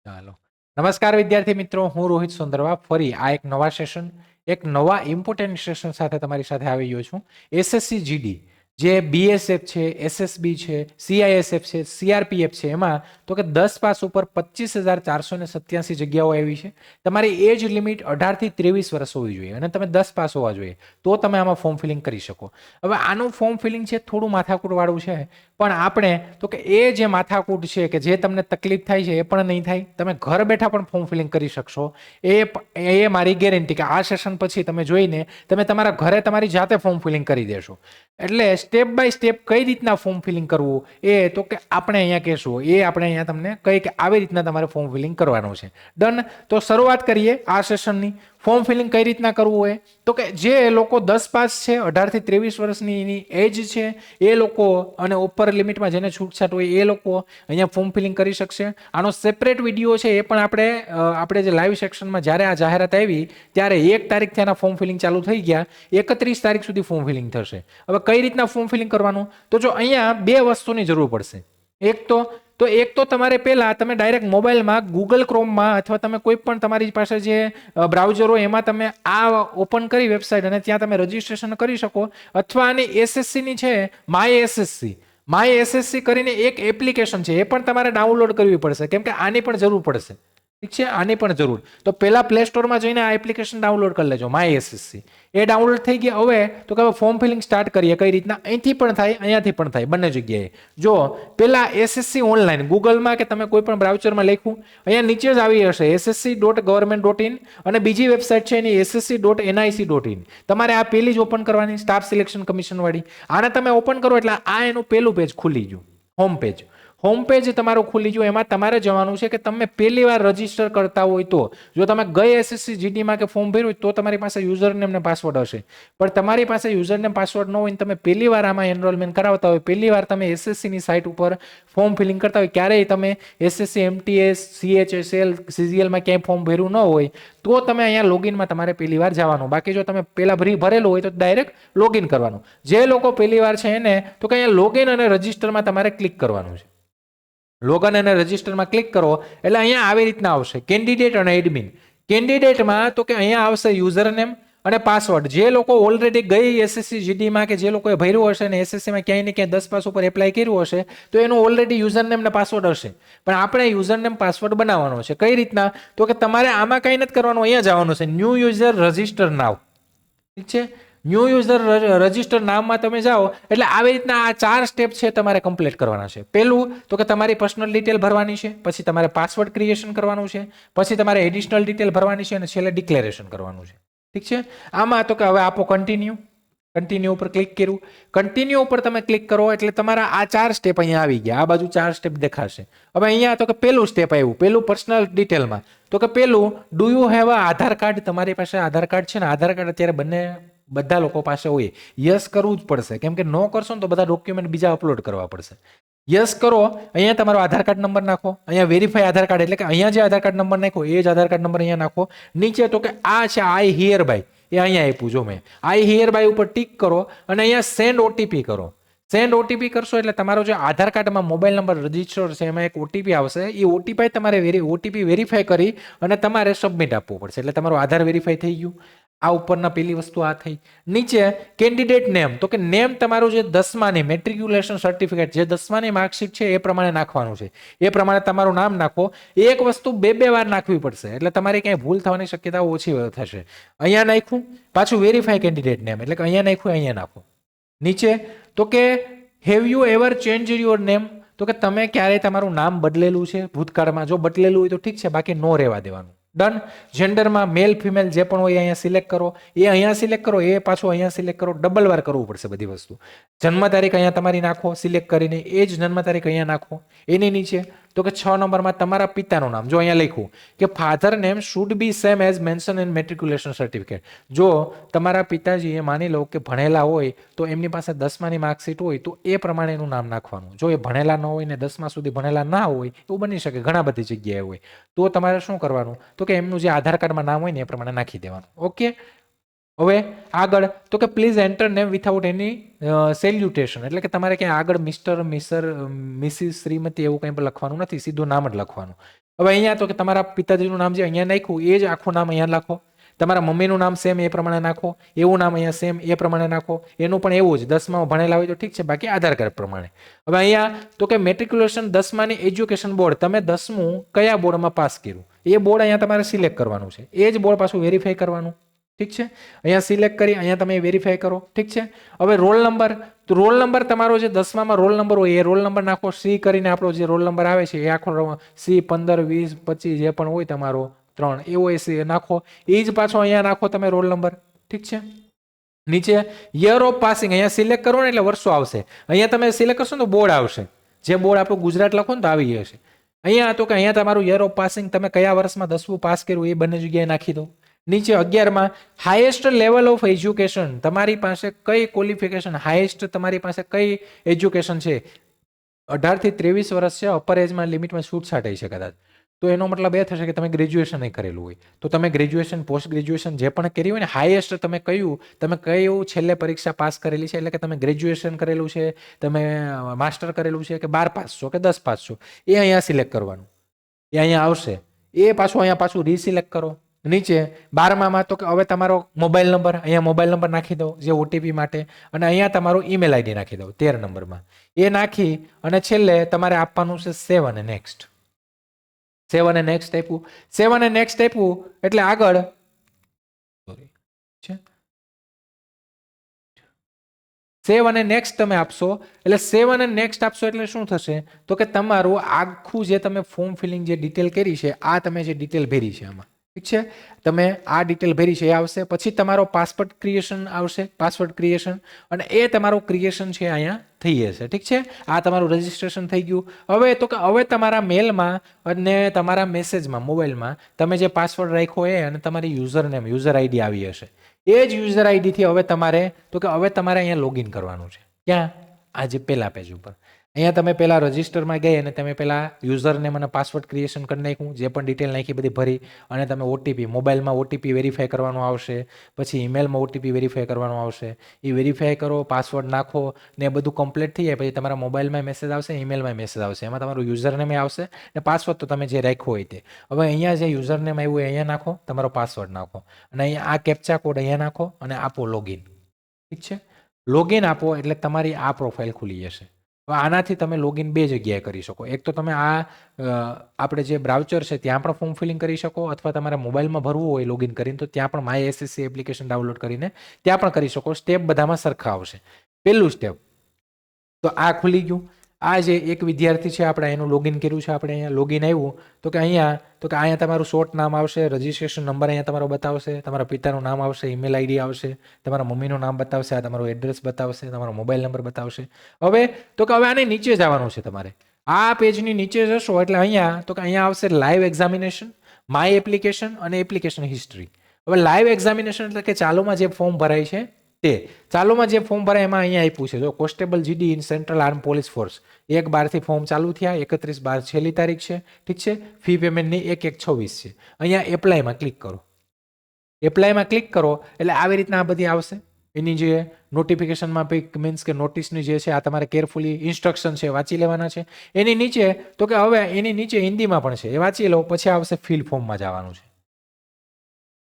ચાલો નમસ્કાર વિદ્યાર્થી મિત્રો, હું રોહિત સુંદરવા ફરી આ એક નવા સેશન, એક નવા ઇમ્પોર્ટન્ટ સેશન સાથે તમારી સાથે આવી ગયો છું. એસએસસી જીડી જે બીએસએફ છે, એસએસબી છે, સીઆઈએસએફ છે, સીઆરપીએફ છે, એમાં તો કે 10 પાસ ઉપર 25,487 જગ્યાઓ આવી છે. તમારી એજ લિમિટ 18 થી 23 વર્ષ હોવી જોઈએ અને તમે 10 પાસ હોવા જોઈએ, તો તમે આમાં ફોર્મ ફિલિંગ કરી શકો. હવે આનું ફોર્મ ફિલિંગ છે થોડું માથાકૂટ વાળું છે, પણ આપણે તો કે એ જે માથાકૂટ છે કે જે તમને તકલીફ થાય છે એ પણ નહીં થાય. તમે ઘર બેઠા પણ ફોર્મ ફિલિંગ કરી શકશો. એ મારી ગેરંટી કે આ સેશન પછી તમે જોઈને તમે તમારા ઘરે તમારી જાતે ફોર્મ ફિલિંગ કરી દેશો. એટલે સ્ટેપ બાય સ્ટેપ કઈ રીતના ફોર્મ ફિલિંગ કરવું એ તો કે આપણે અહીંયા કહેશું, એ આપણે અહીંયા તમને કઈ કે આવી રીતના તમારે ફોર્મ ફિલિંગ કરવાનું છે. ડન. તો શરૂઆત કરીએ આ સેશનની. ફોર્મ ફિલિંગ કઈ રીતના કરવું હોય તો કે જે લોકો 10 પાસ છે, 18 થી 23 વર્ષની એની એજ છે, એ લોકો અને ઉપર લિમિટમાં જેને છૂટછાટ હોય એ લોકો અહીંયા ફોર્મ ફિલિંગ કરી શકશે. આનો સેપરેટ વિડીયો છે, એ પણ આપણે જે લાઈવ સેક્શનમાં જ્યારે આ જાહેરાત આવી ત્યારે 1 તારીખથી આના ફોર્મ ફિલિંગ ચાલુ થઈ ગયા, 31 તારીખ સુધી ફોર્મ ફિલિંગ થશે. હવે કઈ રીતના ફોર્મ ફિલિંગ કરવાનું, તો જો અહીંયા બે વસ્તુની જરૂર પડશે. એક તો તમારે પહેલા તમે ડાયરેક્ટ મોબાઈલમાં ગૂગલ ક્રોમમાં અથવા તમે કોઈ પણ તમારી પાસે જે બ્રાઉઝર હોય એમાં તમે આ ઓપન કરી વેબસાઇટ અને ત્યાં તમે રજીસ્ટ્રેશન કરી શકો. અથવા આની એસએસસીની છે માય એસએસસી કરીને એક એપ્લિકેશન છે, એ પણ તમારે ડાઉનલોડ કરવી પડશે, કેમ કે આની પણ જરૂર પડશે. ઠીક છે, આની પણ જરૂર. તો પહેલા પ્લે સ્ટોરમાં જઈને આ એપ્લિકેશન ડાઉનલોડ કરી લેજો, માય એસએસસી. એ ડાઉનલોડ થઈ ગયા. હવે તો કે ફોર્મ ફિલિંગ સ્ટાર્ટ કરીએ. કઈ રીતના, અહીંથી પણ થાય, અહીંયાથી પણ થાય, બંને જગ્યાએ. જો પેલા એસએસસી ઓનલાઈન ગૂગલમાં કે તમે કોઈ પણ બ્રાઉઝરમાં લખ્યું, અહીંયા નીચે જ આવી હશે ssc.government.in અને બીજી વેબસાઇટ છે એની ssc.nic.in. તમારે આ પેલી જ ઓપન કરવાની, સ્ટાફ સિલેક્શન કમિશન વાળી. આને તમે ઓપન કરો એટલે આ એનું પેલું પેજ ખુલી ગયું, હોમ પેજ તમારું ખુલી ગયું. એમાં તમારે જવાનું છે કે તમે પહેલી વાર રજીસ્ટર કરતા હોય તો. જો તમે ગઈ એસએસસી જીડીમાં કે ફોર્મ ભર્યું હોય તો તમારી પાસે યુઝર નેમ ને પાસવર્ડ હશે, પણ તમારી પાસે યુઝર નેમ પાસવર્ડ ન હોય ને તમે પહેલી વાર આમાં એનરોલમેન્ટ કરાવતા હોય, પહેલી વાર તમે એસએસસીની સાઇટ ઉપર ફોર્મ ફિલિંગ કરતા હોય, ક્યારેય તમે એસએસસી એમટીએસ સીએચએસએલ સીજીએલમાં ક્યાંય ફોર્મ ભર્યું ન હોય તો તમે અહીંયા લોગિનમાં તમારે પહેલી વાર જવાનું. બાકી જો તમે પહેલા ભરેલું હોય તો ડાયરેક્ટ લોગિન કરવાનું. જે લોકો પહેલી વાર છે એને તો કે અહીંયા લોગિન અને રજીસ્ટરમાં તમારે ક્લિક કરવાનું છે. લોગન અને રજીસ્ટરમાં ક્લિક કરો એટલે અહીંયા આવી રીતના આવશે કેન્ડિડેટ અને એડમિન. કેન્ડિડેટમાં તો કે અહીંયા આવશે યુઝર નેમ અને પાસવર્ડ. જે લોકો ઓલરેડી ગઈ એસએસસી જીડીમાં કે જે લોકોએ ભર્યું હશે ને એસએસસીમાં ક્યાંય ને ક્યાંય 10 પાસ ઉપર એપ્લાય કર્યું હશે તો એનું ઓલરેડી યુઝર નેમ ને પાસવર્ડ હશે. પણ આપણે યુઝર નેમ પાસવર્ડ બનાવવાનો છે. કઈ રીતના, તો કે તમારે આમાં કંઈ નથી કરવાનું, અહીંયા જવાનું છે ન્યૂ યુઝર રજીસ્ટર નાવ. ઠીક છે, ન્યૂ યુઝર રજીસ્ટર નામમાં તમે જાઓ એટલે આવી રીતના આ 4 સ્ટેપ છે તમારે કમ્પ્લીટ કરવાના છે. પહેલું તો કે તમારી પર્સનલ ડિટેલ ભરવાની છે, પછી તમારે પાસવર્ડ ક્રિએશન કરવાનું છે, પછી તમારે એડિશનલ ડિટેલ ભરવાની છે અને છેલ્લે ડિક્લેરેશન કરવાનું છે. ઠીક છે, આમાં તો કે હવે આપો કન્ટિન્યુ ઉપર ક્લિક કર્યું. કન્ટિન્યુ ઉપર તમે ક્લિક કરો એટલે તમારા આ 4 સ્ટેપ અહીંયા આવી ગયા. આ બાજુ 4 સ્ટેપ દેખાશે. હવે અહીંયા તો કે પહેલું સ્ટેપ આવ્યું, પહેલું પર્સનલ ડિટેલમાં તો કે પહેલું do you have a Aadhaar card. તમારી પાસે આધાર કાર્ડ છે ને? આધાર કાર્ડ અત્યારે બધા લોકો પાસે હોય. યસ કરવું જ પડશે, કેમ કે નો કરશો ને તો બધા ડોક્યુમેન્ટ બીજા અપલોડ કરવા પડશે. યસ કરો. અહીંયા તમારો આધાર કાર્ડ નંબર નાખો. અહીંયા વેરીફાઈ આધાર કાર્ડ એટલે કે અહીંયા જે આધાર કાર્ડ નંબર નાખો એ જ આધાર કાર્ડ નંબર અહીંયા નાખો. નીચે તો કે આ છે આઈ હિયર બાય, એ અહીંયા આપ્યું જો મેં. આઈ હિયર બાય ઉપર ટીક કરો અને અહીંયા સેન્ડ ઓટીપી કરો. સેન્ડ ઓટીપી કરશો એટલે તમારો જે આધાર કાર્ડમાં મોબાઈલ નંબર રજીસ્ટર છે એમાં એક ઓટીપી આવશે. એ ઓટીપી તમારે ઓટીપી વેરીફાઈ કરી અને તમારે સબમિટ આપવું પડશે એટલે તમારું આધાર વેરીફાઈ થઈ ગયું. આ ઉપરના પેલી વસ્તુ આ થઈ. નીચે કેન્ડિડેટ નેમ, તો કે નેમ તમારું જે 10માની મેટ્રિક્યુલેશન સર્ટિફિકેટ જે 10માની માર્કશીટ છે એ પ્રમાણે નાખવાનું છે. એ પ્રમાણે તમારું નામ નાખો. એક વસ્તુ બે વાર નાખવી પડશે એટલે તમારી ક્યાંય ભૂલ થવાની શક્યતા ઓછી થશે. અહીંયા નાખ્યું, પાછું વેરીફાઈ કેન્ડિડેટ નેમ એટલે કે અહીંયા નાખ્યું, અહીંયા નાખો. નીચે તો કે have you ever change your name, તો કે તમે ક્યારેય તમારું નામ બદલેલું છે ભૂતકાળમાં? જો બદલેલું હોય તો ઠીક છે, બાકી નો રહેવા દેવાનું. ડન. જેન્ડરમાં મેલ ફિમેલ જે પણ હોય અહીંયા સિલેક્ટ કરો. એ અહીંયા સિલેક્ટ કરો, એ પાછું અહીંયા સિલેક્ટ કરો. ડબલ વાર કરવું પડશે બધી વસ્તુ. જન્મ તારીખ અહીંયા તમારી નાખો સિલેક્ટ કરીને, એ જ જન્મ તારીખ અહીંયા નાખો. એની નીચે તો કે 6 નંબરમાં તમારા પિતાનું નામ. જો અહીંયા લખ્યું કે father name should be same as mention in matriculation certificate. જો તમારા પિતાજીએ માની લો કે ભણેલા હોય તો એમની પાસે 10માની માર્કશીટ હોય તો એ પ્રમાણે એનું નામ નાખવાનું. જો એ ભણેલા ન હોય ને 10મા સુધી ભણેલા ના હોય, એવું બની શકે, ઘણા બધી જગ્યાએ હોય, તો તમારે શું કરવાનું, તો કે એમનું જે આધાર કાર્ડમાં નામ હોય ને એ પ્રમાણે નાખી દેવાનું. ઓકે. હવે આગળ તો કે પ્લીઝ એન્ટર નેમ વિથઆઉટ એની સેલ્યુટેશન, એટલે કે તમારે ક્યાંય આગળ મિસ્ટર મિસિસ શ્રીમતી એવું કંઈ પણ લખવાનું નથી, સીધું નામ જ લખવાનું. હવે અહીંયા તો કે તમારા પિતાજીનું નામ જે અહીંયા નાખ્યું એ જ આખું નામ અહીંયા લખો, તમારા મમ્મીનું નામ સેમ એ પ્રમાણે નાખો, એવું નામ અહીંયા સેમ એ પ્રમાણે નાખો, એનું પણ એવું જ 10માં ભણેલા હોય તો ઠીક છે, બાકી આધાર કાર્ડ પ્રમાણે. હવે અહીંયા તો કે મેટ્રિક્યુલેશન 10માની એજ્યુકેશન બોર્ડ, તમે 10મું કયા બોર્ડમાં પાસ કર્યું એ બોર્ડ અહીંયા તમારે સિલેક્ટ કરવાનું છે, એ જ બોર્ડ પાછું વેરીફાઈ કરવાનું. ઠીક છે, અહીંયા સિલેક્ટ કરી અહીંયા તમે વેરીફાઈ કરો. ઠીક છે, હવે રોલ નંબર, તો રોલ નંબર તમારો જે 10માં રોલ નંબર હોય એ રોલ નંબર નાખો. સી કરીને આપણો જે રોલ નંબર આવે છે એ આખો સી 15 20 25 જે પણ હોય તમારો 3 એવો એ નાખો, એ જ પાછો અહીંયા નાખો તમે રોલ નંબર. ઠીક છે, નીચે યર ઓફ પાસિંગ અહીંયા સિલેક્ટ કરો ને એટલે વર્ષો આવશે. અહીંયા તમે સિલેક્ટ કરશો ને તો બોર્ડ આવશે, જે બોર્ડ આપણું ગુજરાત લખો ને તો આવી જશે. અહીંયા તો કે અહીંયા તમારું યર ઓફ પાસિંગ, તમે કયા વર્ષમાં 10મું પાસ કર્યું એ બંને જગ્યાએ નાખી દો. નીચે 11માં હાઈએસ્ટ લેવલ ઓફ એજ્યુકેશન, તમારી પાસે કઈ ક્વોલિફિકેશન, હાઈએસ્ટ તમારી પાસે કઈ એજ્યુકેશન છે. 18 થી 23 વર્ષ છે, અપર એજમાં લિમિટમાં છૂટછાટ છે કદાચ, તો એનો મતલબ એ થશે કે તમે ગ્રેજ્યુએશન નહીં કરેલું હોય, તો તમે ગ્રેજ્યુએશન પોસ્ટ ગ્રેજ્યુએશન જે પણ કર્યું હોય ને, હાઈએસ્ટ તમે કયું છેલ્લે પરીક્ષા પાસ કરેલી છે, એટલે કે તમે ગ્રેજ્યુએશન કરેલું છે, તમે માસ્ટર કરેલું છે, કે 12 પાસ છો કે 10 પાસ છો, એ અહીંયા સિલેક્ટ કરવાનું, એ અહીંયા આવશે. એ પાછું રીસિલેક્ટ કરો. નીચે 12માં તો કે હવે તમારો મોબાઈલ નંબર, અહીંયા મોબાઈલ નંબર નાખી દો જે ઓટીપી માટે, અને અહીંયા તમારું ઈમેલ આઈડી નાખી દો 13 નંબરમાં. એ નાખી અને છેલ્લે તમારે આપવાનું છે સેવ અને નેક્સ્ટ. સેવ અને નેક્સ્ટ આપ્યું, સેવ અને નેક્સ્ટ આપ્યું એટલે આગળ સેવ અને નેક્સ્ટ તમે આપશો, એટલે સેવ અને નેક્સ્ટ આપશો એટલે શું થશે તો કે તમારું આખું જે તમે ફોર્મ ફિલિંગ જે ડિટેલ કરી છે, આ તમે જે ડિટેલ ભરી છે આમાં, ઠીક છે, તમે આ ડિટેલ ભરી છે એ આવશે. પછી તમારો પાસવર્ડ ક્રિએશન આવશે, પાસવર્ડ ક્રિએશન, અને એ તમારું ક્રિએશન છે અહીંયા થઈ જશે. ઠીક છે, આ તમારું રજીસ્ટ્રેશન થઈ ગયું. હવે તો કે હવે તમારા મેલમાં અને તમારા મેસેજમાં મોબાઈલમાં તમે જે પાસવર્ડ રાખ્યો એ અને તમારી યુઝર નેમ, યુઝર આઈડી આવી હશે. એ જ યુઝર આઈડીથી હવે તમારે તો કે હવે તમારે અહીંયા લોગિન કરવાનું છે. ક્યાં? આ જે પહેલા પેજ ઉપર અહીંયા તમે પહેલા રજિસ્ટરમાં ગઈ અને તમે પહેલા યુઝર નેમ અને પાસવર્ડ ક્રિએશન કરી નાખ્યું, જે પણ ડિટેલ નાખી બધી ભરી, અને તમે ઓટીપી મોબાઈલમાં ઓટીપી વેરીફાઈ કરવાનું આવશે, પછી ઈમેલમાં ઓટીપી વેરીફાઈ કરવાનું આવશે. એ વેરીફાઈ કરો, પાસવર્ડ નાખો ને બધું કમ્પ્લીટ થઈ જાય પછી તમારા મોબાઈલમાં મેસેજ આવશે, ઈમેલમાં મેસેજ આવશે, એમાં તમારું યુઝર નેમ આવશે ને પાસવર્ડ તો તમે જે રાખ્યો હોય તે. હવે અહીંયા જે યુઝર નેમ આવ્યું હોય અહીંયા નાખો, તમારો પાસવર્ડ નાખો, અને અહીંયા આ કેપ્ચા કોડ અહીંયા નાખો અને આપો લોગિન. ઠીક છે, લોગિન આપો એટલે તમારી આ પ્રોફાઇલ ખુલી જશે. હવે આનાથી તમે લોગિન બે જગ્યાએ કરી શકો. એક તો તમે આ આપણે જે બ્રાઉચર છે ત્યાં પણ ફોર્મ ફિલિંગ કરી શકો, અથવા તમારા મોબાઈલમાં ભરવું હોય લોગિન કરીને તો ત્યાં પણ માય એસએસસી એપ્લિકેશન ડાઉનલોડ કરીને ત્યાં પણ કરી શકો. સ્ટેપ બધામાં સરખા આવશે. પહેલું સ્ટેપ તો આ ખુલી ગયું. આ જે એક વિદ્યાર્થી છે આપણે એનું લોગિન કર્યું છે, આપણે અહીંયા લોગિન આવ્યું તો કે અહીંયા તમારું શોર્ટ નામ આવશે, રજિસ્ટ્રેશન નંબર અહીંયા તમારો બતાવશે, તમારા પિતાનું નામ આવશે, ઈમેલ આઈડી આવશે, તમારા મમ્મીનું નામ બતાવશે, આ તમારું એડ્રેસ બતાવશે, તમારો મોબાઈલ નંબર બતાવશે. હવે તો કે હવે આને નીચે જવાનું છે તમારે. આ પેજની નીચે જશો એટલે અહીંયા તો કે અહીંયા આવશે લાઈવ એક્ઝામિનેશન, માય એપ્લિકેશન અને એપ્લિકેશન હિસ્ટ્રી. હવે લાઈવ એક્ઝામિનેશન એટલે કે ચાલુમાં જે ફોર્મ ભરાય છે તે, ચાલુમાં જે ફોર્મ ભરાય એમાં અહીંયા આપ્યું છે જો constable GD in central arm police force 1/12 form ચાલુ થયા, 31/12 છેલ્લી તારીખ છે. ઠીક છે, ફી પેમેન્ટની 1/1/26 છે. અહીંયા એપ્લાયમાં ક્લિક કરો. એપ્લાયમાં ક્લિક કરો એટલે આવી રીતના આ બધી આવશે. એની જે નોટિફિકેશનમાં મીન્સ કે નોટિસની જે છે આ તમારે કેરફુલી ઇન્સ્ટ્રક્શન છે વાંચી લેવાના છે. એની નીચે તો કે હવે એની નીચે હિન્દીમાં પણ છે, એ વાંચી લો. પછી આવશે ફિલ ફોર્મમાં જવાનું છે.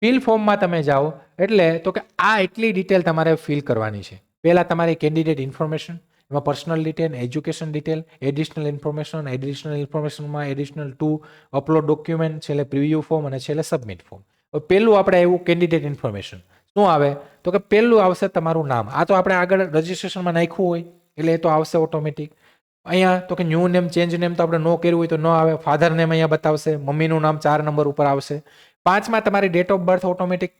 ફિલ ફોર્મમાં તમે જાઓ એટલે તો કે આ એટલી ડિટેલ તમારે ફિલ કરવાની છે. પહેલા તમારી કેન્ડિડેટ ઇન્ફોર્મેશન, એમાં personal detail, education detail, additional ઇન્ફોર્મેશનમાં એડિશનલ 2 અપલોડ ડોક્યુમેન્ટ, છેલ્લે પ્રિવ્યુ ફોર્મ અને છેલ્લે સબમિટ ફોર્મ. પહેલું આપણે એવું કેન્ડિડેટ ઇન્ફોર્મેશન શું આવે તો કે પહેલું આવશે તમારું નામ. આ તો આપણે આગળ રજિસ્ટ્રેશનમાં નાખ્યું હોય એટલે એ તો આવશે ઓટોમેટિક. અહીંયા તો કે ન્યૂ નેમ, ચેન્જ નેમ તો આપણે નો કર્યું હોય તો ન આવે. ફાધર નેમ અહીંયા બતાવશે, મમ્મીનું નામ 4 નંબર ઉપર આવશે. 5માં તમારી ડેટ ઓફ બર્થ ઓટોમેટિક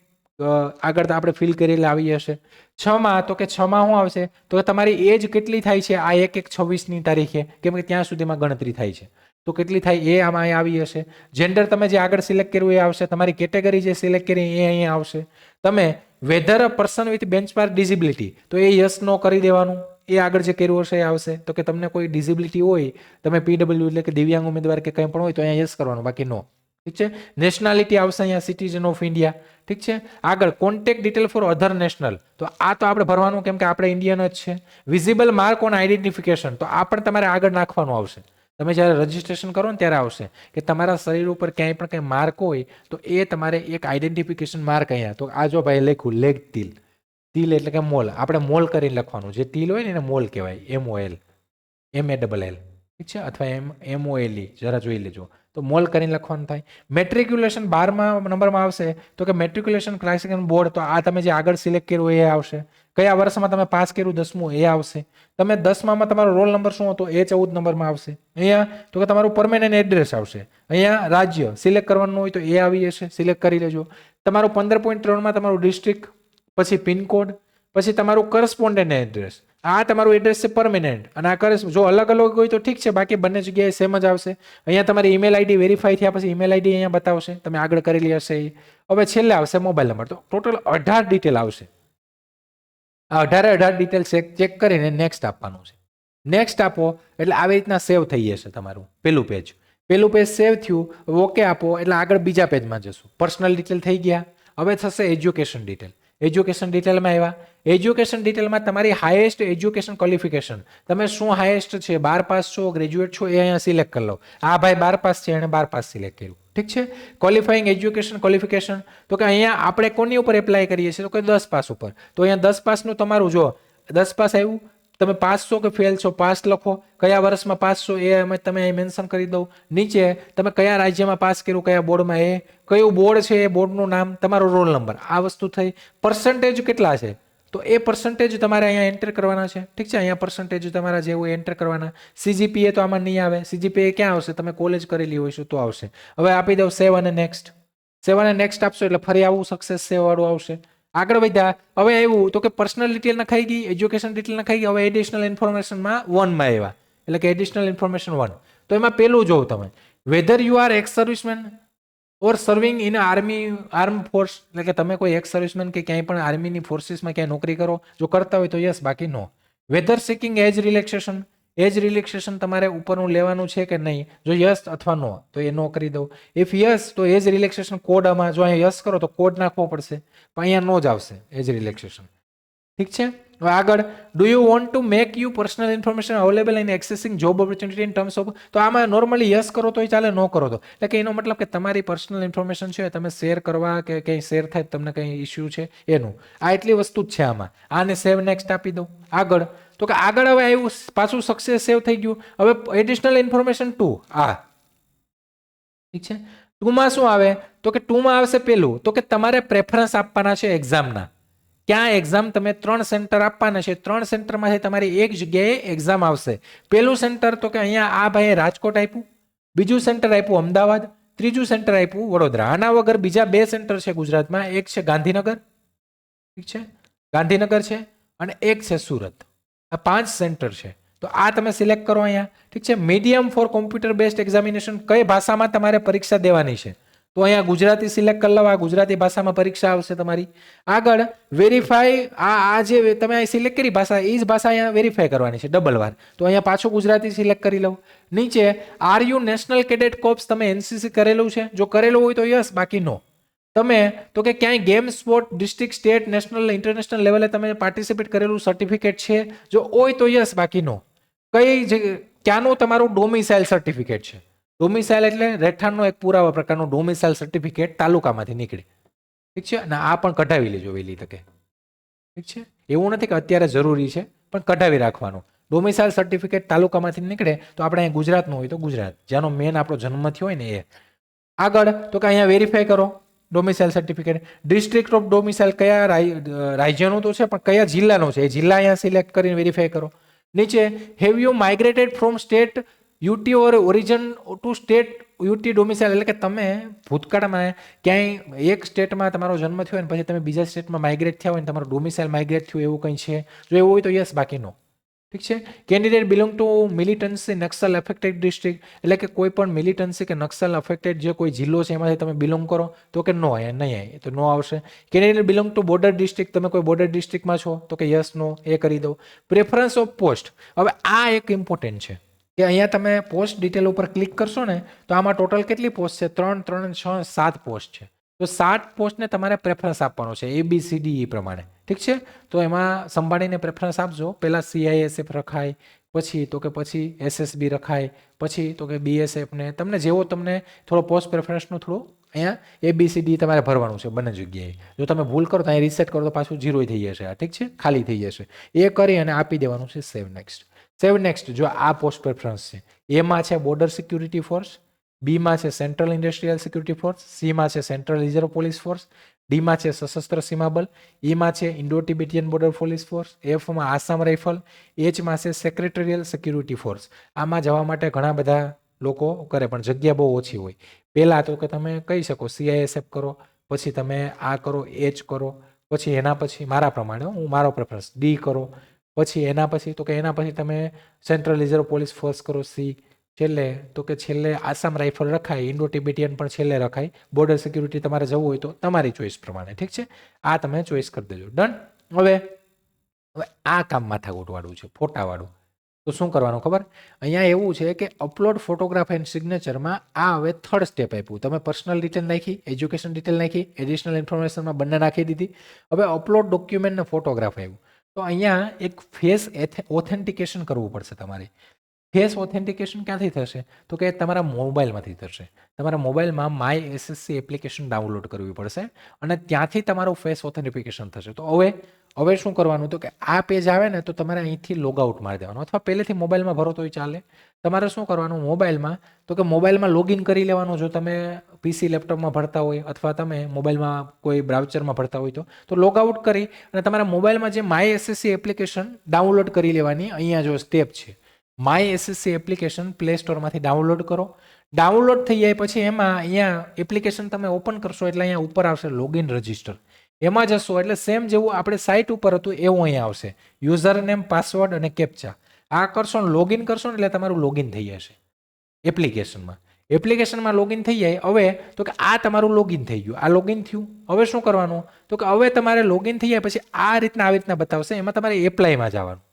આગળ તો આપણે ફિલ કરેલી આવી હશે. 6માં તો કે 6માં શું આવશે તો કે તમારી એજ કેટલી થાય છે આ 1/1/26ની તારીખે, કેમ કે ત્યાં સુધીમાં ગણતરી થાય છે તો કેટલી થાય એ આમાં આવી હશે. જેન્ડર તમે જે આગળ સિલેક્ટ કર્યું એ આવશે. તમારી કેટેગરી જે સિલેક્ટ કરી એ અહીંયા આવશે. તમે whether a person with benchmark disability તો એ યસ નો કરી દેવાનું. એ આગળ જે કર્યું હશે એ આવશે. તો કે તમને કોઈ ડિઝિબિલિટી હોય, તમે પીડબ્લ્યુ એટલે કે દિવ્યાંગ ઉમેદવાર કે કંઈ પણ હોય તો અહીંયા યસ કરવાનું, બાકી નો. ઠીક છે, નેશનાલિટી આવશે અહીંયા સિટીઝન ઓફ ઇન્ડિયા. ઠીક છે, આગળ કોન્ટેક્ટ ડિટેલ ફોર અધર નેશનલ તો આ તો આપણે ભરવાનું કેમ કે આપણે ઇન્ડિયન જ છે. વિઝિબલ માર્ક ઓન આઈડેન્ટિફિકેશન તો આ પણ તમારે આગળ નાખવાનું આવશે. તમે જ્યારે રજિસ્ટ્રેશન કરો ને ત્યારે આવશે કે તમારા શરીર ઉપર ક્યાંય પણ કંઈ માર્ક હોય તો એ તમારે એક આઈડેન્ટિફિકેશન માર્ક અહીંયા, તો આ જો ભાઈ લખ્યું લેગ તિલ, તિલ એટલે કે મોલ, આપણે મોલ કરીને લખવાનું, જે તિલ હોય ને એને મોલ કહેવાય, MOL, MALL, ઠીક છે, અથવા MOLE, જરા જોઈ લેજો. તો મોલ કરીને લખવાનું થાય. મેટ્રિક્યુલેશન 12મા નંબરમાં આવશે તો કે મેટ્રિક્યુલેશન ક્લાસિકલ બોર્ડ, તો આ તમે જે આગળ સિલેક્ટ કર્યું એ આવશે. કયા વર્ષમાં તમે પાસ કર્યું 10મું એ આવશે. તમે 10મામાં તમારો રોલ નંબર શું હતો એ 14 નંબરમાં આવશે. અહીંયા તો કે તમારું પરમેનન્ટ એડ્રેસ આવશે. અહીંયા રાજ્ય સિલેક્ટ કરવાનું હોય તો એ આવી જશે, સિલેક્ટ કરી લેજો. તમારું 15.3માં તમારું ડિસ્ટ્રિક્ટ, પછી પિનકોડ, પછી તમારું કરસ્પોન્ડન્ટ એડ્રેસ. આ તમારું એડ્રેસ છે પરમેનન્ટ, અને આ જો અલગ અલગ હોય તો ઠીક છે, બાકી બંને જગ્યાએ સેમ જ આવશે. અહીંયા તમારી ઈમેલ આઈડી વેરીફાઈ થયા પછી ઈમેલ આઈડી અહીંયા બતાવશે, તમે આગળ કરેલી હશે એ. હવે છેલ્લે આવશે મોબાઈલ નંબર. તો ટોટલ 18 ડિટેલ આવશે. આ 18 ડિટેલ ચેક કરીને નેક્સ્ટ આપવાનું છે. નેક્સ્ટ આપો એટલે આવી રીતના સેવ થઈ જશે તમારું પેલું પેજ સેવ થયું. ઓકે આપો એટલે આગળ બીજા પેજમાં જશું. પર્સનલ ડિટેલ થઈ ગયા. હવે થશે એજ્યુકેશન ડિટેલ. એજ્યુકેશન ડિટેલમાં આવ્યા. એજ્યુકેશન ડિટેલમાં તમારી હાઈએસ્ટ એજ્યુકેશન ક્વોલિફિકેશન, તમે શું હાઈએસ્ટ છે, 12 પાસ છો, ગ્રેજ્યુએટ છો, એ અહીંયા સિલેક્ટ કરી લો. આ ભાઈ 12 પાસ છે, એણે 12 પાસ સિલેક્ટ કર્યું, ઠીક છે. ક્વોલિફાઈંગ એજ્યુકેશન ક્વોલિફિકેશન, તો કે અહીંયા આપણે કોની ઉપર એપ્લાય કરીએ છીએ, તો કે 10 પાસ ઉપર. તો અહીંયા 10 પાસનું તમારું જો 10 પાસ આવ્યું, તમે પાસ છો કે ફેલ છો, પાસ લખો, કયા વર્ષમાં પાસ છો એ તમે અહીં મેન્શન કરી દો. નીચે તમે કયા રાજ્યમાં પાસ કર્યું, કયા બોર્ડમાં, એ કયું બોર્ડ છે, એ બોર્ડનું નામ, તમારો રોલ નંબર, આ વસ્તુ થઈ. પર્સન્ટેજ કેટલા છે તો એ પર્સન્ટેજ તમારે અહીંયા એન્ટર કરવાના છે, ઠીક છે. અહીંયા પર્સન્ટેજ તમારા જેવું એન્ટર કરવાના. CGPA તો આમાં નહીં આવે. CGPA ક્યાં આવશે, તમે કોલેજ કરેલી હોય છે તો આવશે. હવે આપી દો સેવ અને નેક્સ્ટ. સેવ અને નેક્સ્ટ આપશો એટલે ફરી આવું સક્સેસ સેવ વાળું આવશે. આગળ વધ્યા. હવે એવું તો કે પર્સનલ ડિટેલ નખાઈ ગઈ, એજ્યુકેશન ડિટેલ નખાઈ ગઈ. હવે એડિશનલ ઇન્ફોર્મેશનમાં 1માં આવ્યા, એટલે કે એડિશનલ ઇન્ફોર્મેશન 1. તો એમાં પેલું જોવું તમે, whether you are x servicemen or serving in arm force, એટલે કે તમે કોઈ એક્સ સર્વિસમેન કે ક્યાંય પણ આર્મીની ફોર્સિસમાં ક્યાંય નોકરી કરો, જો કરતા હોય તો યસ, બાકી no. Whether seeking age relaxation, age relaxation તમારે ઉપરનું લેવાનું છે કે નહીં, જો યસ અથવા નો તો એ નો કરી દો. ઇફ યસ તો એજ રિલેક્સેશન કોડ, આમાં જો અહીંયા યસ કરો તો કોડ નાખવો પડશે, પણ અહીંયા નો જ આવશે એજ રિલેક્સેશન, ઠીક છે. હવે આગળ, do you want to make you personal information available in એક્સેસિંગ job opportunity in terms of, તો આમાં નોર્મલી યસ કરો તોય ચાલે, નો કરો તો, એટલે કે એનો મતલબ કે તમારી પર્સનલ ઇન્ફોર્મેશન છે તમે શેર કરવા કે કંઈ શેર થાય તમને કંઈ ઇસ્યુ છે એનું, આ એટલી વસ્તુ જ છે આમાં. આને સેવ નેક્સ્ટ આપી દો. આગળ તો કે આગળ હવે આવ્યું પાછું સક્સેસ સેવ થઈ ગયું. હવે એડિશનલ ઇન્ફોર્મેશન 2, આ ઠીક છે. 2માં શું આવે તો કે 2માં આવશે પેલું તો કે તમારે પ્રેફરન્સ આપવાના છે એક્ઝામના. ક્યાં એક્ઝામ તમે 3 સેન્ટર આપવાના છે, 3 સેન્ટરમાંથી તમારી એક જગ્યાએ એક્ઝામ આવશે. પેલું સેન્ટર તો કે અહીંયા આ ભાઈએ રાજકોટ આપ્યું, બીજું સેન્ટર આપ્યું અમદાવાદ, ત્રીજું સેન્ટર આપ્યું વડોદરા. આના વગર બીજા 2 સેન્ટર છે ગુજરાતમાં, એક છે ગાંધીનગર, ઠીક છે, ગાંધીનગર છે, અને એક છે સુરત. આ 5 સેન્ટર છે. તો આ તમે સિલેક્ટ કરો અહીંયા, ઠીક છે. Medium for computer based examination, કઈ ભાષામાં તમારે પરીક્ષા દેવાની છે, તો અહીંયા ગુજરાતી સિલેક્ટ કરી લો. આ ગુજરાતી ભાષામાં પરીક્ષા આવશે તમારી. આગળ વેરીફાઈ, આ જે તમે અહીં સિલેક્ટ કરી ભાષા, એ જ ભાષા અહીંયા વેરીફાઈ કરવાની છે ડબલ વાર, તો અહીંયા પાછું ગુજરાતી સિલેક્ટ કરી લો. નીચે are you national cadet corps, તમે NCC કરેલું છે, જો કરેલું હોય તો યસ, બાકી નો. તમે તો કે ક્યાંય game sport district state national international લેવલે તમે પાર્ટિસિપેટ કરેલું સર્ટિફિકેટ છે, જો હોય તો યસ, બાકી નો. ક્યાંનું તમારું ડોમિસાઇલ સર્ટિફિકેટ છે. ડોમિસાઇલ એટલે રહેઠાણનો એક પુરાવા પ્રકારનો ડોમિસાઇલ સર્ટિફિકેટ તાલુકામાંથી નીકળે, ઠીક છે. અને આ પણ કઢાવી લેજો વહેલી તકે, ઠીક છે. એવું નથી કે અત્યારે જરૂરી છે, પણ કઢાવી રાખવાનું. ડોમિસાઇલ સર્ટિફિકેટ તાલુકામાંથી નીકળે તો આપણે અહીંયા ગુજરાતનું હોય તો ગુજરાત, જેનો મેન આપણો જન્મ થયો હોય ને એ. આગળ તો કે અહીંયા વેરીફાઈ કરો domicile certificate. District of domicile કયા રાજ્યનો તો છે, પણ કયા જિલ્લાનો છે એ જિલ્લા અહીંયા સિલેક્ટ કરીને વેરીફાઈ કરો. નીચે have you migrated from state UT or origin to state UT domicile, એટલે કે તમે ભૂતકાળમાં ક્યાંય એક સ્ટેટમાં તમારો જન્મ થયો હોય ને પછી તમે બીજા સ્ટેટમાં માઇગ્રેટ થયા હોય ને તમારો ડોમિસાઇલ માઇગ્રેટ થયું એવું કંઈ છે, જો એવું હોય તો યસ, બાકી નો, ઠીક છે. Candidate belong to militancy Naxal affected district, એટલે કે કોઈ પણ મિલિટન્સી કે નક્સલ અફેક્ટેડ જે કોઈ જિલ્લો છે એમાંથી તમે બિલોંગ કરો, તો કે નો, અહીંયા નહીં આવે તો નો આવશે. Candidate belong two border district, તમે કોઈ બોર્ડર ડિસ્ટ્રિક્ટમાં છો તો કે યસ, નો, એ કરી દો. પ્રેફરન્સ ઓફ પોસ્ટ, હવે આ એક ઇમ્પોર્ટન્ટ છે કે અહીંયા તમે પોસ્ટ ડિટેલ ઉપર ક્લિક કરશો ને તો આમાં ટોટલ કેટલી પોસ્ટ છે, 3, 3, 6, 7 પોસ્ટ છે. તો 7 પોસ્ટને તમારે પ્રેફરન્સ આપવાનો છે ABCDE પ્રમાણે, ઠીક છે. તો એમાં સંભાળીને પ્રેફરન્સ આપજો. પહેલા CISF રખાય, પછી તો કે પછી SSB રખાય, પછી તો કે BSF ને તમને જેવો તમને થોડો પોસ્ટ પ્રેફરન્સનું થોડું અહીંયા ABCD તમારે ભરવાનું છે બંને જગ્યાએ. જો તમે ભૂલ કરો તો અહીં રીસેટ કરો તો પાછું 0 થઈ જશે. આ ઠીક છે, ખાલી થઈ જશે. એ કરી અને આપી દેવાનું છે સેવ નેક્સ્ટ. સેવ નેક્સ્ટ જો આ પોસ્ટ પ્રેફરન્સ છે. એમાં છે બોર્ડર સિક્યુરિટી ફોર્સ, બીમાં છે સેન્ટ્રલ ઇન્ડસ્ટ્રીયલ સિક્યુરિટી ફોર્સ, સીમાં છે સેન્ટ્રલ રિઝર્વ પોલીસ ફોર્સ, ડીમાં છે સશસ્ત્ર સીમા બલ, ઈમાં છે Indo Tibetan border police force, એફમાં આસામ રાઇફલ, એચમાં છે સેક્રેટરીયલ સિક્યુરિટી ફોર્સ. આમાં જવા માટે ઘણા બધા લોકો કરે પણ જગ્યા બહુ ઓછી હોય. પહેલાં તો કે તમે કહી શકો CISF કરો, પછી તમે આ કરો એચ કરો, પછી એના પછી મારા પ્રમાણે હું મારો પ્રેફરન્સ ડી કરો, પછી એના પછી તો કે એના પછી તમે સેન્ટ્રલ રિઝર્વ પોલીસ ફોર્સ કરો સી, છેલ્લે તો કે છેલ્લે આસામ રાઇફલ રખાય, ઇન્ડો ટિબેટિયન પણ છેલ્લે રખાય. બોર્ડર સિક્યુરિટી તમારે જવું હોય તો તમારી ચોઈસ પ્રમાણે. ઠીક છે, આ તમે ચોઈસ કરી દેજો. ડન. હવે આ કામ માથાકૂટવાળું છે, ફોટાવાળું. તો શું કરવાનું ખબર? અહીંયા એવું છે કે અપલોડ ફોટોગ્રાફ એન્ડ સિગ્નેચરમાં આ હવે થર્ડ સ્ટેપ આપ્યું. તમે પર્સનલ ડિટેલ નાખી, એજ્યુકેશન ડિટેલ નાખી, એડિશનલ ઇન્ફોર્મેશનમાં બંને નાખી દીધી. હવે અપલોડ ડોક્યુમેન્ટ ને ફોટોગ્રાફ આવ્યું. તો અહીંયા એક ફેસ ઓથેન્ટિકેશન કરવું પડશે તમારે. ફેસ ઓથેન્ટિકેશન ક્યાંથી થશે? તો કે તમારા મોબાઈલમાંથી થશે. તમારા મોબાઈલમાં માય SSC એપ્લિકેશન ડાઉનલોડ કરવી પડશે અને ત્યાંથી તમારું ફેસ ઓથેન્ટિફિકેશન થશે. તો હવે શું કરવાનું? તો કે આ પેજ આવે ને તો તમારે અહીંથી લોગ આઉટ મારી દેવાનું, અથવા પહેલેથી મોબાઈલમાં ભરો તોય ચાલે. તમારે શું કરવાનું મોબાઈલમાં? તો કે મોબાઈલમાં લોગિન કરી લેવાનું. જો તમે PC લેપટોપમાં ભરતા હોય અથવા તમે મોબાઈલમાં કોઈ બ્રાઉઝરમાં ભરતા હોય તો લોગ આઉટ કરી અને તમારા મોબાઈલમાં જે માય SSC એપ્લિકેશન ડાઉનલોડ કરી લેવાની. અહીંયા જો સ્ટેપ છે, માય SSC એપ્લિકેશન પ્લે સ્ટોરમાંથી ડાઉનલોડ કરો. ડાઉનલોડ થઈ જાય પછી એમાં અહીંયા એપ્લિકેશન તમે ઓપન કરશો એટલે અહીંયા ઉપર આવશે લોગિન રજિસ્ટર. એમાં જશો એટલે સેમ જેવું આપણે સાઇટ ઉપર હતું એવું અહીંયા આવશે, યુઝર નેમ, પાસવર્ડ અને કેપ્ચા. આ કરશો ને લોગિન કરશો ને એટલે તમારું લોગિન થઈ જશે એપ્લિકેશનમાં લોગિન થઈ જાય. હવે તો કે આ તમારું લોગિન થઈ ગયું, આ લોગિન થયું. હવે શું કરવાનું? તો કે હવે તમારે લોગિન થઈ જાય પછી આવી રીતના બતાવશે. એમાં તમારે એપ્લાયમાં જવાનું.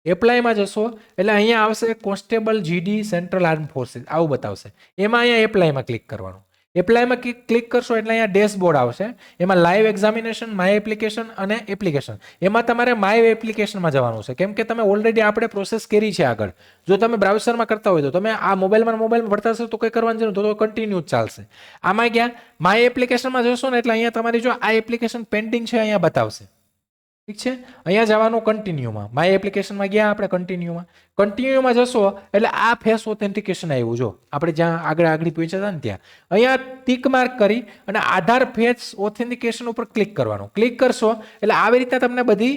એપ્લાયમાં જશો એટલે અહીંયા આવશે constable GD central arm forces, આવું બતાવશે. એમાં અહીંયા એપ્લાયમાં ક્લિક કરવાનું. એપ્લાયમાં ક્લિક કરશો એટલે અહીંયા ડેશબોર્ડ આવશે. એમાં લાઈવ એક્ઝામિનેશન, માય એપ્લિકેશન અને એપ્લિકેશન. એમાં તમારે માય એપ્લિકેશનમાં જવાનું છે, કેમ કે તમે ઓલરેડી આપણે પ્રોસેસ કરી છે આગળ. જો તમે બ્રાઉઝરમાં કરતા હોય તો તમે આ મોબાઈલમાં ભરતા હશો તો કંઈ કરવાનું જરૂર તો કન્ટિન્યુ ચાલશે. આમાં ગયા માય એપ્લિકેશનમાં જશો ને એટલે અહીંયા તમારી જો આ એપ્લિકેશન પેન્ડિંગ છે અહીંયા બતાવશે. ઠીક છે, અહીંયા જવાનું કન્ટિન્યુમાં. માય એપ્લિકેશનમાં ગયા આપણે કન્ટિન્યુમાં જશો એટલે આ ફેસ ઓથેન્ટિકેશન આવ્યું. જો આપણે જ્યાં આગળ પહોંચ્યા હતા ને ત્યાં અહીંયા ટીક માર્ક કરી અને આધાર ફેસ ઓથેન્ટિકેશન ઉપર ક્લિક કરવાનું. ક્લિક કરશો એટલે આવી રીતે તમને બધી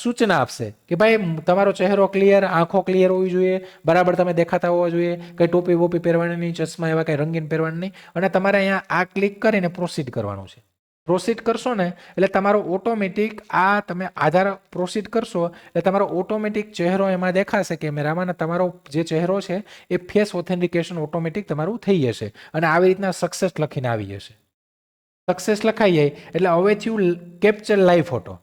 સૂચના આપશે કે ભાઈ તમારો ચહેરો ક્લિયર, આંખો ક્લિયર હોવી જોઈએ, બરાબર તમે દેખાતા હોવા જોઈએ, કંઈ ટોપી વોપી પહેરવાની નહીં, ચશ્મા એવા કંઈ રંગીન પહેરવાની નહીં. અને તમારે અહીંયા આ ક્લિક કરીને પ્રોસીડ કરવાનું છે. પ્રોસીડ કરશો ને એટલે તમારો ઓટોમેટિક આ તમે આધાર પ્રોસીડ કરશો એટલે તમારો ઓટોમેટિક ચહેરો એમાં દેખાશે કેમેરામાં, અને તમારો જે ચહેરો છે એ ફેસ ઓથેન્ટિકેશન ઓટોમેટિક તમારું થઈ જશે અને આવી રીતના સક્સેસ લખીને આવી જશે. સક્સેસ લખાઈ જાય એટલે હવે થયું કેપ્ચર લાઈવ ફોટો.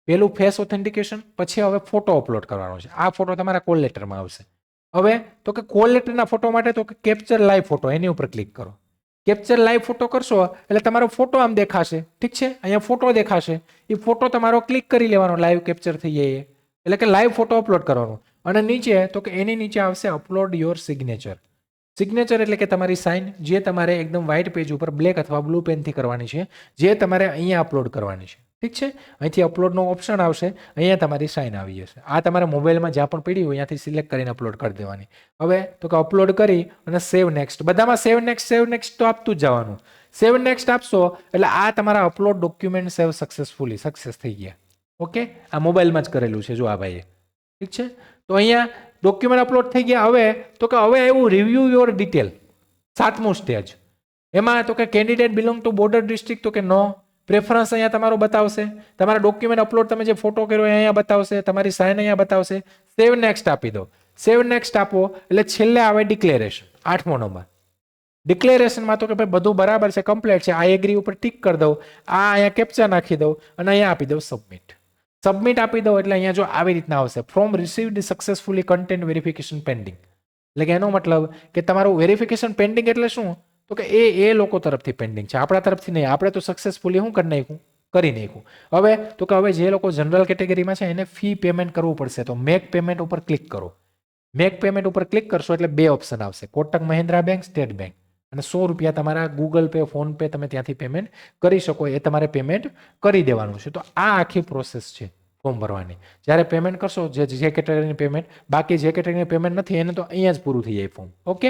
પેલું ફેસ ઓથેન્ટિકેશન, પછી હવે ફોટો અપલોડ કરવાનો છે. આ ફોટો તમારા કોલ લેટરમાં આવશે. હવે તો કે કોલ લેટરના ફોટો માટે તો કે કેપ્ચર લાઈવ ફોટો એની ઉપર ક્લિક કરો. કેપ્ચર લાઈવ ફોટો કરશો એટલે તમારો ફોટો આમ દેખાશે. ઠીક છે, અહીંયા ફોટો દેખાશે. એ ફોટો તમારો ક્લિક કરી લેવાનો, લાઈવ કેપ્ચર થઈ જાય એટલે કે લાઈવ ફોટો અપલોડ કરવાનો. અને નીચે તો કે એની નીચે આવશે અપલોડ યોર સિગ્નેચર. સિગ્નેચર એટલે કે તમારી સાઇન, જે તમારે એકદમ વ્હાઇટ પેજ ઉપર બ્લેક અથવા બ્લુ પેનથી કરવાની છે, જે તમારે અહીંયા અપલોડ કરવાની છે. ઠીક છે, અહીંથી અપલોડનો ઓપ્શન આવશે, અહીંયા તમારી સાઇન આવી જશે. આ તમારા મોબાઈલમાં જ્યાં પણ પડી હોય ત્યાંથી સિલેક્ટ કરીને અપલોડ કરી દેવાની. હવે તો કે અપલોડ કરી અને સેવ નેક્સ્ટ, બધામાં સેવ નેક્સ્ટ તો આપતું જ જવાનું. સેવ નેક્સ્ટ આપશો એટલે આ તમારા અપલોડ ડોક્યુમેન્ટ સેવ સક્સેસ થઈ ગયા. ઓકે, આ મોબાઈલમાં જ કરેલું છે જો આ ભાઈએ. ઠીક છે, તો અહીંયા ડોક્યુમેન્ટ અપલોડ થઈ ગયા. હવે તો કે હવે એવું રિવ્યુ યોર ડિટેલ, 7મું સ્ટેજ. એમાં તો કે candidate belong two border district, તો કે નો. પ્રેફરન્સ અહીંયા તમારો બતાવશે, તમારા ડોક્યુમેન્ટ અપલોડ તમે જે ફોટો કર્યો અહીંયા બતાવશે, તમારી સાઇન અહીંયા બતાવશે. સેવ નેક્સ્ટ આપી દો. સેવ નેક્સ્ટ આપો એટલે છેલ્લે આવે ડિક્લેરેશન, 8મો નંબર. ડિક્લેરેશનમાં તો કે ભાઈ બધું બરાબર છે, કમ્પ્લીટ છે, આઈ એગ્રી ઉપર ટીક કરી દઉં, આ અહીંયા કેપ્ચા નાખી દઉં અને અહીંયા આપી દઉં સબમિટ. સબમિટ આપી દો એટલે અહીંયા જો આવી રીતના આવશે, from received successfully content verification pending. એટલે કે એનો મતલબ કે તમારું વેરિફિકેશન પેન્ડિંગ એટલે શું? તો કે એ લોકો તરફથી પેન્ડિંગ છે, આપણા તરફથી નહીં. આપણે તો સક્સેસફુલી શું કરી નાખ્યું, કરી નાખ્યું. હવે તો કે હવે જે લોકો જનરલ કેટેગરીમાં છે એને ફી પેમેન્ટ કરવું પડશે, તો મેક પેમેન્ટ ઉપર ક્લિક કરો. મેક પેમેન્ટ ઉપર ક્લિક કરશો એટલે બે ઓપ્શન આવશે, Kotak Mahindra bank, state bank, અને 100 રૂપિયા તમારા ગૂગલ પે, ફોન પે તમે ત્યાંથી પેમેન્ટ કરી શકો, એ તમારે પેમેન્ટ કરી દેવાનું છે. તો આ આખી પ્રોસેસ છે ફોર્મ ભરવાની. જ્યારે પેમેન્ટ કરશો જે કેટેગરીની પેમેન્ટ, બાકી જે કેટેગરીની પેમેન્ટ નથી એને તો અહીંયા જ પૂરું થઈ જાય ફોર્મ. ઓકે,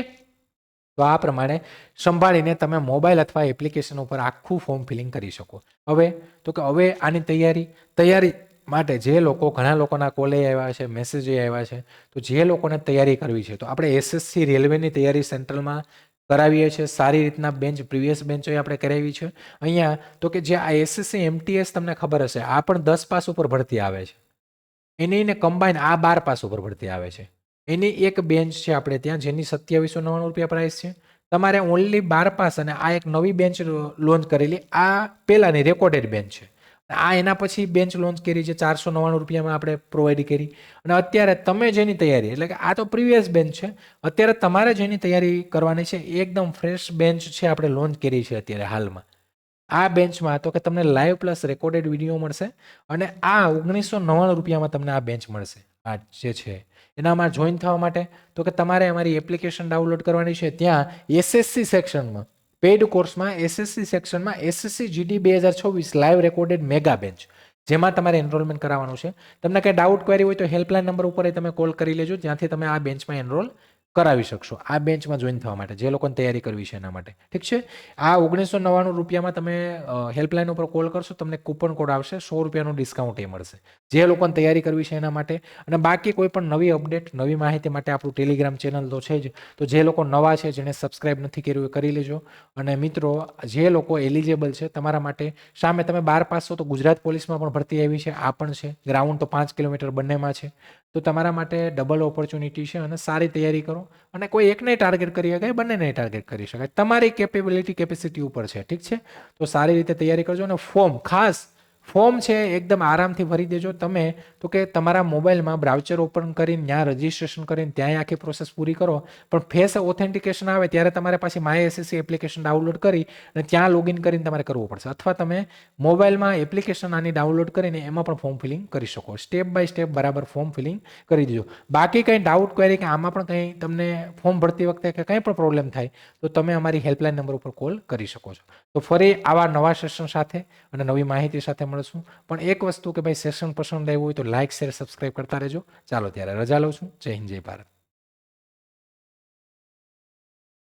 તો આ પ્રમાણે સંભાળીને તમે મોબાઈલ અથવા એપ્લિકેશન ઉપર આખું ફોર્મ ફિલિંગ કરી શકો. હવે તો કે હવે આની તૈયારી માટે જે લોકો, ઘણા લોકોના કોલે આવ્યા છે, મેસેજ આવ્યા છે, તો જે લોકોને તૈયારી કરવી છે તો આપણે એસએસસી રેલવેની તૈયારી સેન્ટ્રલમાં કરાવીએ છીએ. સારી રીતના બેન્ચ, પ્રીવિયસ બેન્ચો આપણે કરાવી છે. અહીંયા તો કે જે આ એસએસસી એમટીએસ તમને ખબર હશે, આ પણ 10 પાસ ઉપર ભરતી આવે છે. એની કમ્બાઈન આ 12 પાસ ઉપર ભરતી આવે છે. એની એક બેન્ચ છે આપણે ત્યાં, જેની 2799 રૂપિયા પ્રાઇસ છે. તમારે ઓનલી 12 પાસ, અને આ એક નવી બેન્ચ લોન્ચ કરેલી, આ પહેલાની રેકોર્ડેડ બેન્ચ છે. આ એના પછી બેન્ચ લોન્ચ કરી છે 499 રૂપિયામાં આપણે પ્રોવાઈડ કરી. અને અત્યારે તમે જેની તૈયારી, એટલે કે આ તો પ્રીવિયસ બેન્ચ છે, અત્યારે તમારે જેની તૈયારી કરવાની છે એકદમ ફ્રેશ બેન્ચ છે, આપણે લોન્ચ કરી છે અત્યારે હાલમાં. આ બેન્ચમાં તો કે તમને લાઈવ પ્લસ રેકોર્ડેડ વિડીયો મળશે, અને આ 1999 રૂપિયામાં તમને આ બેન્ચ મળશે. આ જે છે એનામાં જોઈન થવા માટે તો કે તમારે અમારી એપ્લિકેશન ડાઉનલોડ કરવાની છે. ત્યાં એસએસસી સેક્શનમાં, પેઇડ કોર્સમાં એસએસસી સેક્શનમાં SSC GD 2024 live recorded mega bench, જેમાં તમારે એનરોલમેન્ટ કરાવવાનું છે. તમને કંઈ ડાઉટ ક્વેરી હોય તો હેલ્પલાઇન નંબર ઉપર તમે કોલ કરી લેજો, જ્યાંથી તમે આ બેન્ચમાં એનરોલ કરાવી શકશો, આ બેન્ચમાં જોઈન થવા માટે, જે લોકોને તૈયારી કરવી છે એના માટે. ઠીક છે, આ 1999 રૂપિયામાં તમે હેલ્પલાઇન ઉપર કોલ કરશો, તમને કૂપન કોડ આવશે, 100 રૂપિયાનું ડિસ્કાઉન્ટ એ મળશે, જે લોકોને તૈયારી કરવી છે એના માટે. અને બાકી કોઈ પણ નવી અપડેટ, નવી માહિતી માટે આપણું ટેલિગ્રામ ચેનલ તો છે જ, તો જે લોકો નવા છે, જેને સબસ્ક્રાઇબ નથી કર્યું એ કરી લેજો. અને મિત્રો, જે લોકો એલિજિબલ છે તમારા માટે, સામે તમે 12 પાસ છો તો ગુજરાત પોલીસમાં પણ ભરતી આવી છે, આ પણ છે, ગ્રાઉન્ડ તો 5 કિલોમીટર બંનેમાં છે. તો તમારા માટે ડબલ ઓપોર્ચ્યુનિટી છે, અને સારી તૈયારી કરો. અને કોઈ એકને ટાર્ગેટ કરી શકાય, બંનેને ટાર્ગેટ કરી શકાય, તમારી કેપેસિટી ઉપર છે. ઠીક છે, તો સારી રીતે તૈયારી કરજો. અને ફોર્મ છે એકદમ આરામથી ભરી દેજો તમે. તો કે તમારા મોબાઈલમાં બ્રાઉઝર ઓપન કરીને ત્યાં રજીસ્ટ્રેશન કરીને ત્યાં આખી પ્રોસેસ પૂરી કરો, પણ ફેસ ઓથેન્ટિકેશન આવે ત્યારે તમારે પાછી માય એસએસસી એપ્લિકેશન ડાઉનલોડ કરી અને ત્યાં લોગિન કરીને તમારે કરવું પડશે. અથવા તમે મોબાઈલમાં એપ્લિકેશન આની ડાઉનલોડ કરીને એમાં પણ ફોર્મ ફિલિંગ કરી શકો. સ્ટેપ બાય સ્ટેપ બરાબર ફોર્મ ફિલિંગ કરી દેજો. બાકી કંઈ ડાઉટ ક્વેરી કે આમાં પણ કંઈ તમને ફોર્મ ભરતી વખતે કે કંઈ પણ પ્રોબ્લેમ થાય તો તમે અમારી હેલ્પલાઇન નંબર ઉપર કોલ કરી શકો છો. તો ફરી આવા નવા સેશન સાથે અને નવી માહિતી સાથે મળશું. પણ એક વસ્તુ કે ભાઈ, સેશન પસંદ આવ્યું હોય તો લાઇક, શેર, સબસ્ક્રાઇબ કરતા રહેજો. ચાલો ત્યારે રજા લઉં છું. જય હિન્દ, જય ભારત.